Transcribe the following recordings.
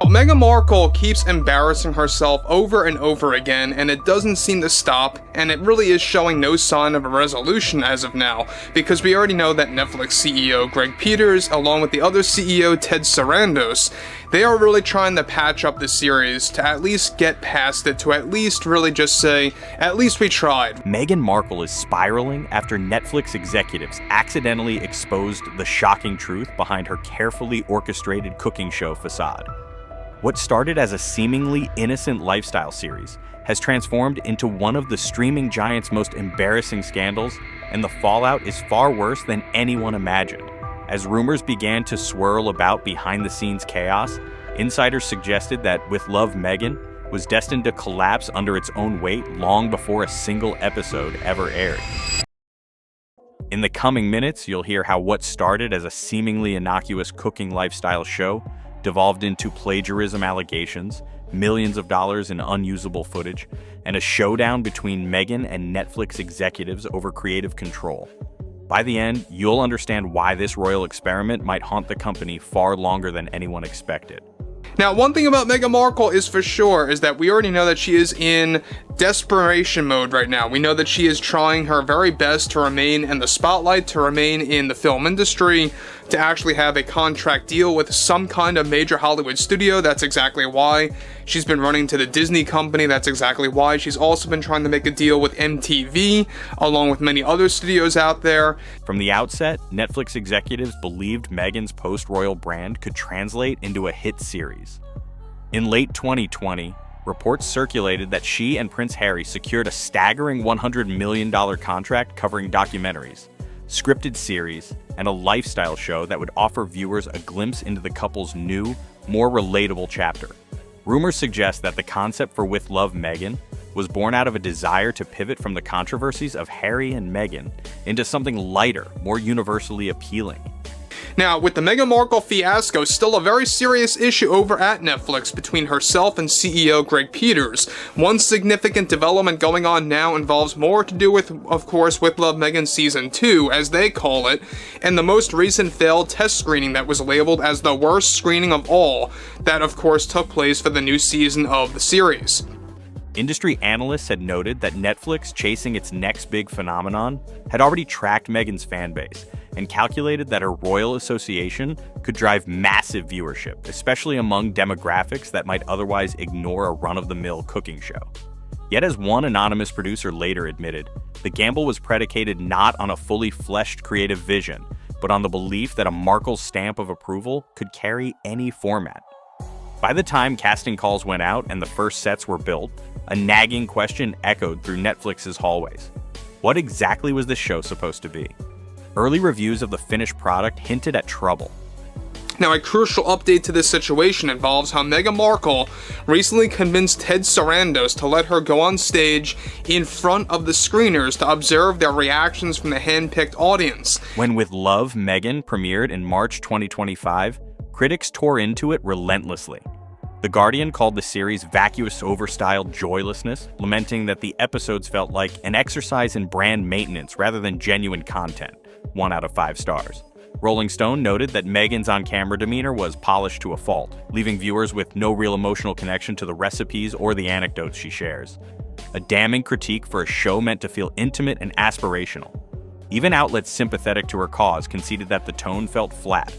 Meghan Markle keeps embarrassing herself over and over again, and it doesn't seem to stop, and it really is showing no sign of a resolution as of now, because we already know that Netflix CEO Greg Peters, along with the other CEO Ted Sarandos, they are really trying to patch up the series to at least get past it, to at least really just say, at least we tried. Meghan Markle is spiraling after Netflix executives accidentally exposed the shocking truth behind her carefully orchestrated cooking show Facade. What started as a seemingly innocent lifestyle series has transformed into one of the streaming giant's most embarrassing scandals, and the fallout is far worse than anyone imagined. As rumors began to swirl about behind-the-scenes chaos, insiders suggested that With Love Meghan was destined to collapse under its own weight long before a single episode ever aired. In the coming minutes, you'll hear how what started as a seemingly innocuous cooking lifestyle show devolved into plagiarism allegations, millions of dollars in unusable footage, and a showdown between Meghan and Netflix executives over creative control. By the end, you'll understand why this royal experiment might haunt the company far longer than anyone expected. Now, one thing about Meghan Markle is for sure is that we already know that she is in desperation mode right now. We know that she is trying her very best to remain in the spotlight, to remain in the film industry, to actually have a contract deal with some kind of major Hollywood studio. That's exactly why she's been running to the Disney company. That's exactly why she's also been trying to make a deal with MTV, along with many other studios out there. From the outset, Netflix executives believed Meghan's post-royal brand could translate into a hit series. In late 2020, reports circulated that she and Prince Harry secured a staggering $100 million contract covering documentaries, scripted series, and a lifestyle show that would offer viewers a glimpse into the couple's new, more relatable chapter. Rumors suggest that the concept for With Love Meghan was born out of a desire to pivot from the controversies of Harry and Meghan into something lighter, more universally appealing. Now, with the Meghan Markle fiasco still a very serious issue over at Netflix between herself and CEO Greg Peters, one significant development going on now involves more to do with, of course, With Love Meghan Season 2, as they call it, and the most recent failed test screening that was labeled as the worst screening of all, that of course took place for the new season of the series. Industry analysts had noted that Netflix, chasing its next big phenomenon, had already tracked Meghan's fanbase and calculated that her royal association could drive massive viewership, especially among demographics that might otherwise ignore a run-of-the-mill cooking show. Yet, as one anonymous producer later admitted, the gamble was predicated not on a fully fleshed creative vision, but on the belief that a Markle stamp of approval could carry any format. By the time casting calls went out and the first sets were built, a nagging question echoed through Netflix's hallways. What exactly was this show supposed to be? Early reviews of the finished product hinted at trouble. Now, a crucial update to this situation involves how Meghan Markle recently convinced Ted Sarandos to let her go on stage in front of the screeners to observe their reactions from the hand-picked audience. When With Love Meghan premiered in March 2025, critics tore into it relentlessly. The Guardian called the series vacuous overstyled joylessness, lamenting that the episodes felt like an exercise in brand maintenance rather than genuine content, 1 out of 5 stars. Rolling Stone noted that Meghan's on-camera demeanor was polished to a fault, leaving viewers with no real emotional connection to the recipes or the anecdotes she shares. A damning critique for a show meant to feel intimate and aspirational. Even outlets sympathetic to her cause conceded that the tone felt flat.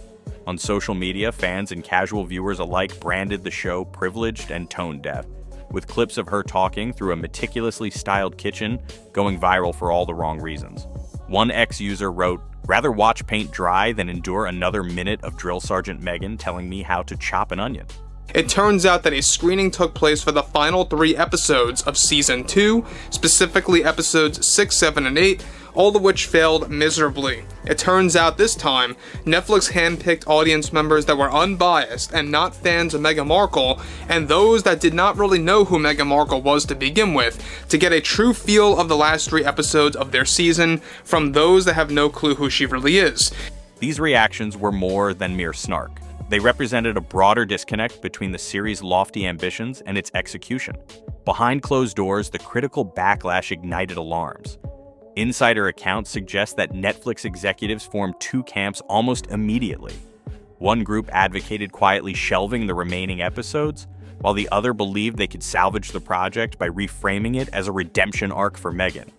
On social media, fans and casual viewers alike branded the show privileged and tone-deaf, with clips of her talking through a meticulously styled kitchen going viral for all the wrong reasons. One ex-user wrote, "Rather watch paint dry than endure another minute of Drill Sergeant Meghan telling me how to chop an onion." It turns out that a screening took place for the final 3 episodes of Season 2, specifically episodes 6, 7, and 8, all of which failed miserably. It turns out this time, Netflix handpicked audience members that were unbiased and not fans of Meghan Markle, and those that did not really know who Meghan Markle was to begin with, to get a true feel of the last 3 episodes of their season from those that have no clue who she really is. These reactions were more than mere snark. They represented a broader disconnect between the series' lofty ambitions and its execution. Behind closed doors, the critical backlash ignited alarms. Insider accounts suggest that Netflix executives formed 2 camps almost immediately. One group advocated quietly shelving the remaining episodes, while the other believed they could salvage the project by reframing it as a redemption arc for Meghan.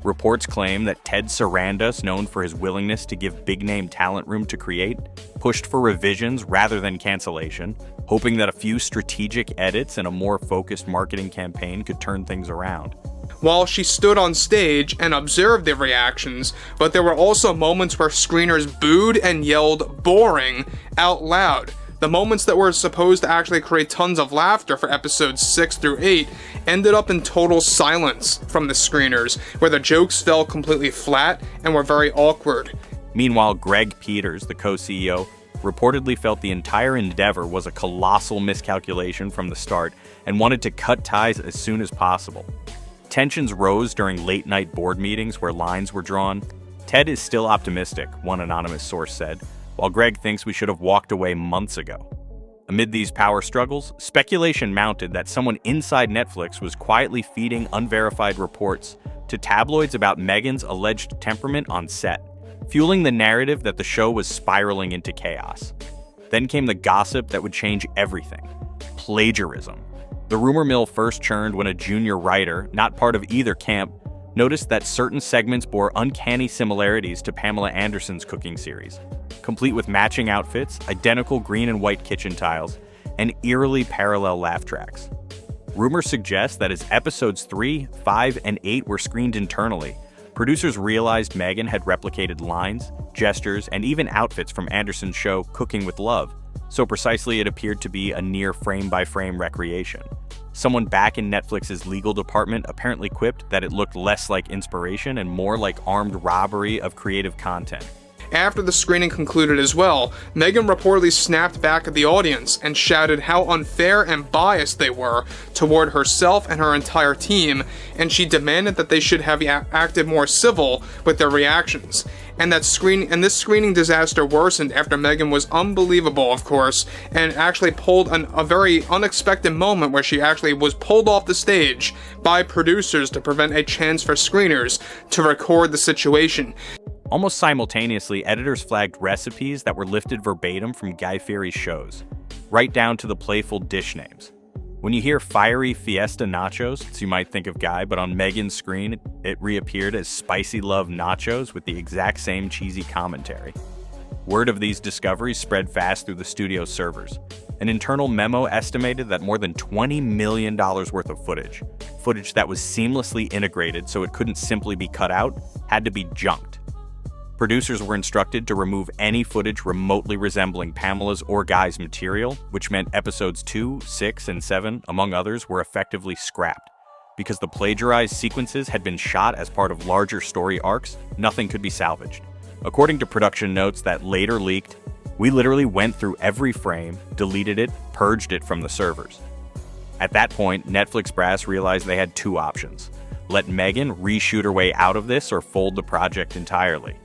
Reports claim that Ted Sarandos, known for his willingness to give big-name talent room to create, pushed for revisions rather than cancellation, hoping that a few strategic edits and a more focused marketing campaign could turn things around. While she stood on stage and observed the reactions, but there were also moments where screeners booed and yelled "boring" out loud. The moments that were supposed to actually create tons of laughter for episodes 6 through 8 ended up in total silence from the screeners, where the jokes fell completely flat and were very awkward. Meanwhile, Greg Peters, the co-CEO, reportedly felt the entire endeavor was a colossal miscalculation from the start and wanted to cut ties as soon as possible. Tensions rose during late-night board meetings where lines were drawn. Ted is still optimistic, one anonymous source said, while Greg thinks we should have walked away months ago. Amid these power struggles, speculation mounted that someone inside Netflix was quietly feeding unverified reports to tabloids about Meghan's alleged temperament on set, fueling the narrative that the show was spiraling into chaos. Then came the gossip that would change everything: plagiarism. The rumor mill first churned when a junior writer, not part of either camp, noticed that certain segments bore uncanny similarities to Pamela Anderson's cooking series, complete with matching outfits, identical green and white kitchen tiles, and eerily parallel laugh tracks. Rumors suggest that as episodes 3, 5, and 8 were screened internally, producers realized Meghan had replicated lines, gestures, and even outfits from Anderson's show Cooking with Love, so precisely it appeared to be a near frame-by-frame recreation. Someone back in Netflix's legal department apparently quipped that it looked less like inspiration and more like armed robbery of creative content. After the screening concluded as well, Meghan reportedly snapped back at the audience and shouted how unfair and biased they were toward herself and her entire team, and she demanded that they should have acted more civil with their reactions. And this screening disaster worsened after Meghan was unbelievable, of course, and actually pulled a very unexpected moment where she actually was pulled off the stage by producers to prevent a chance for screeners to record the situation. Almost simultaneously, editors flagged recipes that were lifted verbatim from Guy Fieri's shows, right down to the playful dish names. When you hear fiery fiesta nachos, you might think of Guy, but on Meghan's screen, it reappeared as spicy love nachos with the exact same cheesy commentary. Word of these discoveries spread fast through the studio's servers. An internal memo estimated that more than $20 million worth of footage that was seamlessly integrated so it couldn't simply be cut out, had to be junked. Producers were instructed to remove any footage remotely resembling Pamela's or Guy's material, which meant episodes 2, 6, and 7, among others, were effectively scrapped. Because the plagiarized sequences had been shot as part of larger story arcs, nothing could be salvaged. According to production notes that later leaked, we literally went through every frame, deleted it, purged it from the servers. At that point, Netflix brass realized they had two options: let Meghan reshoot her way out of this or fold the project entirely.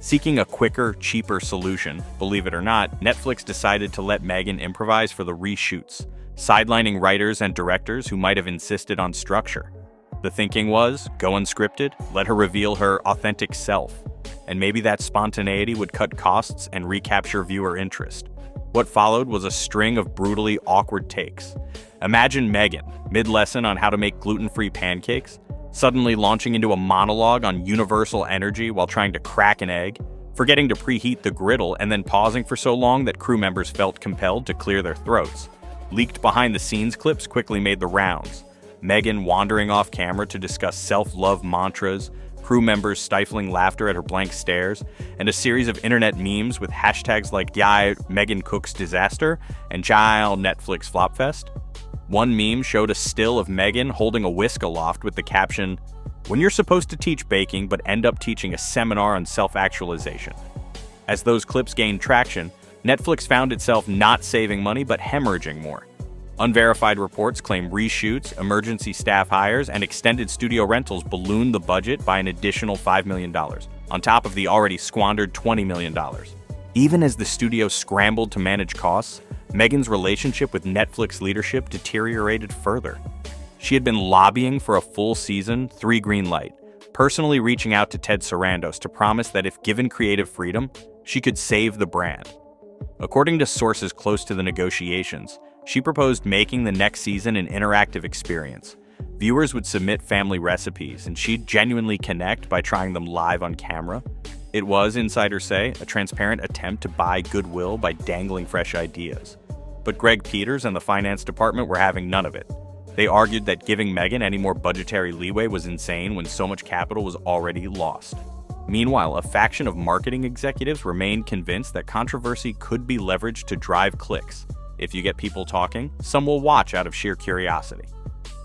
Seeking a quicker, cheaper solution, believe it or not, Netflix decided to let Meghan improvise for the reshoots, sidelining writers and directors who might have insisted on structure. The thinking was, go unscripted, let her reveal her authentic self, and maybe that spontaneity would cut costs and recapture viewer interest. What followed was a string of brutally awkward takes. Imagine Meghan, mid-lesson on how to make gluten-free pancakes, suddenly launching into a monologue on universal energy while trying to crack an egg, forgetting to preheat the griddle and then pausing for so long that crew members felt compelled to clear their throats. Leaked behind-the-scenes clips quickly made the rounds. Meghan wandering off camera to discuss self-love mantras, crew members stifling laughter at her blank stares, and a series of internet memes with hashtags like "Yeah, Meghan Cooks Disaster" and "Child Netflix Flopfest." One meme showed a still of Meghan holding a whisk aloft with the caption, "When you're supposed to teach baking but end up teaching a seminar on self-actualization." As those clips gained traction, Netflix found itself not saving money but hemorrhaging more. Unverified reports claim reshoots, emergency staff hires, and extended studio rentals ballooned the budget by an additional $5 million, on top of the already squandered $20 million. Even as the studio scrambled to manage costs, Meghan's relationship with Netflix leadership deteriorated further. She had been lobbying for a full season, 3 green light, personally reaching out to Ted Sarandos to promise that if given creative freedom, she could save the brand. According to sources close to the negotiations, she proposed making the next season an interactive experience. Viewers would submit family recipes, and she'd genuinely connect by trying them live on camera. It was, insiders say, a transparent attempt to buy goodwill by dangling fresh ideas. But Greg Peters and the finance department were having none of it. They argued that giving Meghan any more budgetary leeway was insane when so much capital was already lost. Meanwhile, a faction of marketing executives remained convinced that controversy could be leveraged to drive clicks. If you get people talking, some will watch out of sheer curiosity.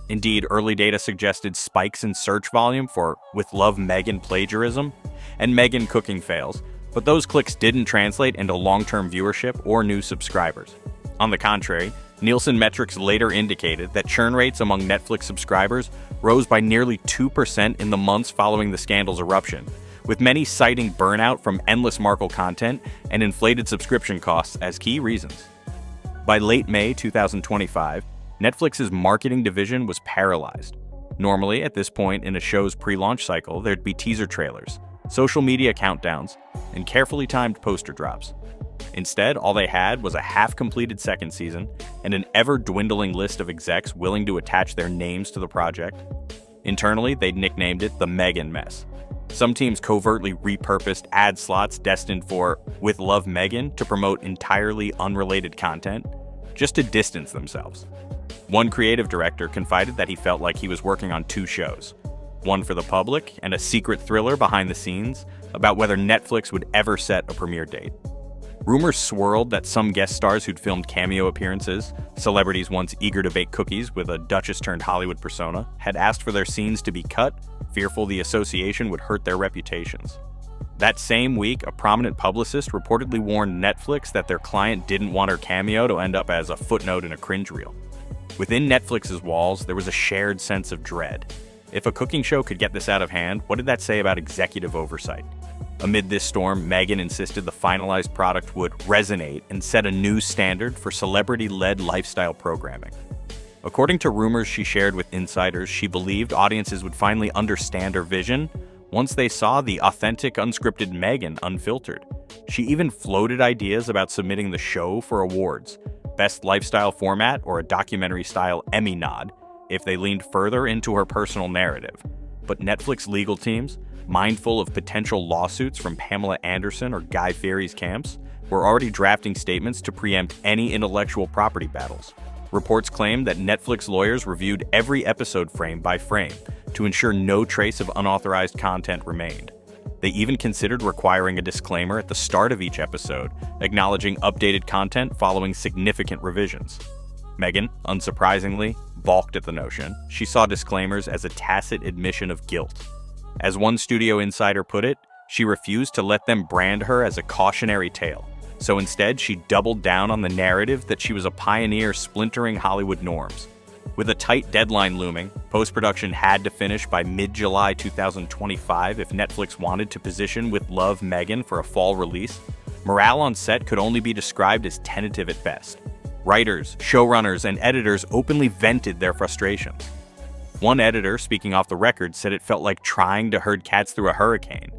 Indeed, early data suggested spikes in search volume for "with love Meghan plagiarism" and "Meghan cooking fails," but those clicks didn't translate into long-term viewership or new subscribers. On the contrary, Nielsen metrics later indicated that churn rates among Netflix subscribers rose by nearly 2% in the months following the scandal's eruption, with many citing burnout from endless Markle content and inflated subscription costs as key reasons. By late May 2025, Netflix's marketing division was paralyzed. Normally, at this point in a show's pre-launch cycle, there'd be teaser trailers, social media countdowns, and carefully timed poster drops. Instead, all they had was a half-completed second season and an ever-dwindling list of execs willing to attach their names to the project. Internally, they'd nicknamed it the Meghan mess. Some teams covertly repurposed ad slots destined for "with love Meghan" to promote entirely unrelated content, just to distance themselves. One creative director confided that he felt like he was working on two shows, one for the public and a secret thriller behind the scenes about whether Netflix would ever set a premiere date. Rumors swirled that some guest stars who'd filmed cameo appearances, celebrities once eager to bake cookies with a Duchess-turned-Hollywood persona, had asked for their scenes to be cut, fearful the association would hurt their reputations. That same week, a prominent publicist reportedly warned Netflix that their client didn't want her cameo to end up as a footnote in a cringe reel. Within Netflix's walls, there was a shared sense of dread. If a cooking show could get this out of hand, what did that say about executive oversight? Amid this storm, Meghan insisted the finalized product would resonate and set a new standard for celebrity-led lifestyle programming. According to rumors she shared with insiders, she believed audiences would finally understand her vision once they saw the authentic, unscripted Meghan unfiltered. She even floated ideas about submitting the show for awards, Best Lifestyle Format or a documentary-style Emmy nod, if they leaned further into her personal narrative. But Netflix legal teams, mindful of potential lawsuits from Pamela Anderson or Guy Fieri's camps, were already drafting statements to preempt any intellectual property battles. Reports claim that Netflix lawyers reviewed every episode frame by frame to ensure no trace of unauthorized content remained. They even considered requiring a disclaimer at the start of each episode, acknowledging updated content following significant revisions. Meghan, unsurprisingly, balked at the notion. She saw disclaimers as a tacit admission of guilt. As one studio insider put it, she refused to let them brand her as a cautionary tale. So instead, she doubled down on the narrative that she was a pioneer splintering Hollywood norms. With a tight deadline looming, post-production had to finish by mid-July 2025 if Netflix wanted to position "with love Meghan" for a fall release. Morale on set could only be described as tentative at best. Writers, showrunners, and editors openly vented their frustrations. One editor, speaking off the record, said it felt like trying to herd cats through a hurricane.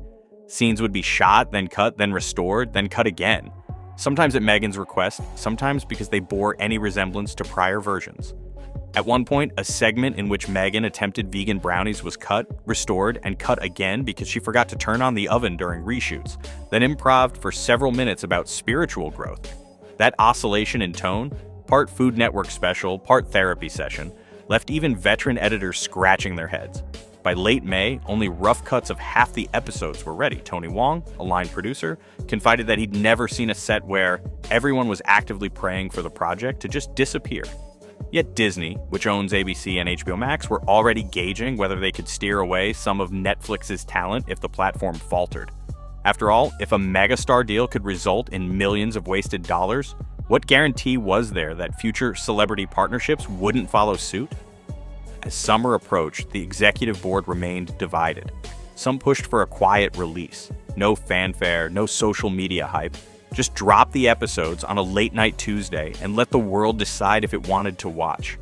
Scenes would be shot, then cut, then restored, then cut again. Sometimes at Meghan's request, sometimes because they bore any resemblance to prior versions. At one point, a segment in which Meghan attempted vegan brownies was cut, restored, and cut again because she forgot to turn on the oven during reshoots, then improv'd for several minutes about spiritual growth. That oscillation in tone, part Food Network special, part therapy session, left even veteran editors scratching their heads. By late May, only rough cuts of half the episodes were ready. Tony Wong, a line producer, confided that he'd never seen a set where everyone was actively praying for the project to just disappear. Yet Disney, which owns ABC and HBO Max, were already gauging whether they could steer away some of Netflix's talent if the platform faltered. After all, if a megastar deal could result in millions of wasted dollars, what guarantee was there that future celebrity partnerships wouldn't follow suit? As summer approached, the executive board remained divided. Some pushed for a quiet release. No fanfare, no social media hype. Just drop the episodes on a late-night Tuesday and let the world decide if it wanted to watch.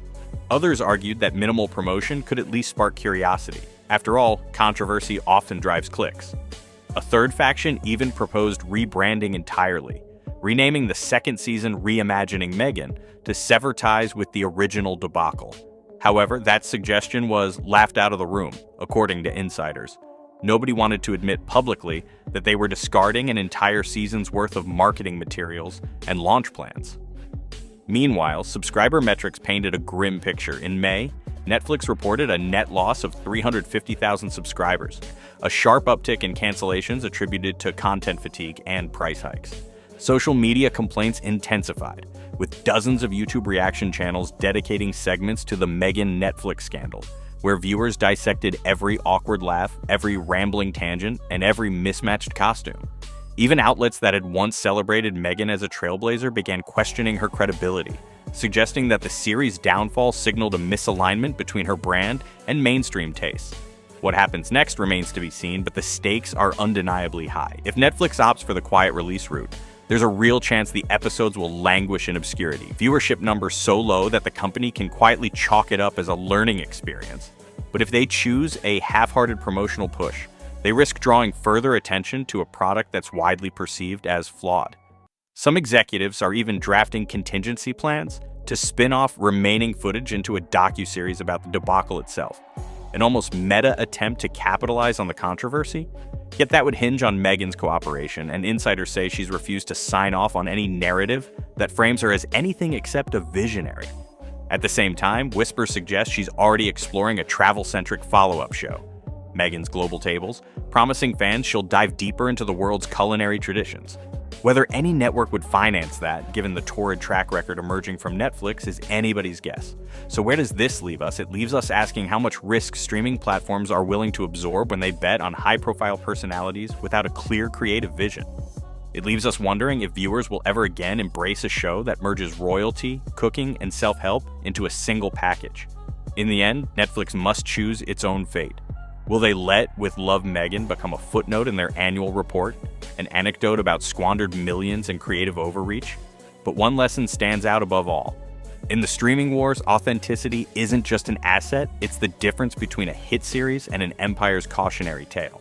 Others argued that minimal promotion could at least spark curiosity. After all, controversy often drives clicks. A third faction even proposed rebranding entirely, renaming the second season Reimagining Meghan to sever ties with the original debacle. However, that suggestion was laughed out of the room, according to insiders. Nobody wanted to admit publicly that they were discarding an entire season's worth of marketing materials and launch plans. Meanwhile, subscriber metrics painted a grim picture. In May, Netflix reported a net loss of 350,000 subscribers, a sharp uptick in cancellations attributed to content fatigue and price hikes. Social media complaints intensified, with dozens of YouTube reaction channels dedicating segments to the Meghan Netflix scandal, where viewers dissected every awkward laugh, every rambling tangent, and every mismatched costume. Even outlets that had once celebrated Meghan as a trailblazer began questioning her credibility, suggesting that the series' downfall signaled a misalignment between her brand and mainstream tastes. What happens next remains to be seen, but the stakes are undeniably high. If Netflix opts for the quiet release route, there's a real chance the episodes will languish in obscurity, viewership numbers so low that the company can quietly chalk it up as a learning experience. But if they choose a half-hearted promotional push, they risk drawing further attention to a product that's widely perceived as flawed. Some executives are even drafting contingency plans to spin off remaining footage into a docuseries about the debacle itself, an almost meta attempt to capitalize on the controversy. Yet that would hinge on Meghan's cooperation, and insiders say she's refused to sign off on any narrative that frames her as anything except a visionary. At the same time, whispers suggest she's already exploring a travel-centric follow-up show, Meghan's Global Tables, promising fans she'll dive deeper into the world's culinary traditions. Whether any network would finance that, given the torrid track record emerging from Netflix, is anybody's guess. So where does this leave us? It leaves us asking how much risk streaming platforms are willing to absorb when they bet on high-profile personalities without a clear creative vision. It leaves us wondering if viewers will ever again embrace a show that merges royalty, cooking, and self-help into a single package. In the end, Netflix must choose its own fate. Will they let With Love Meghan become a footnote in their annual report, an anecdote about squandered millions and creative overreach? But one lesson stands out above all. In the streaming wars, authenticity isn't just an asset, it's the difference between a hit series and an empire's cautionary tale.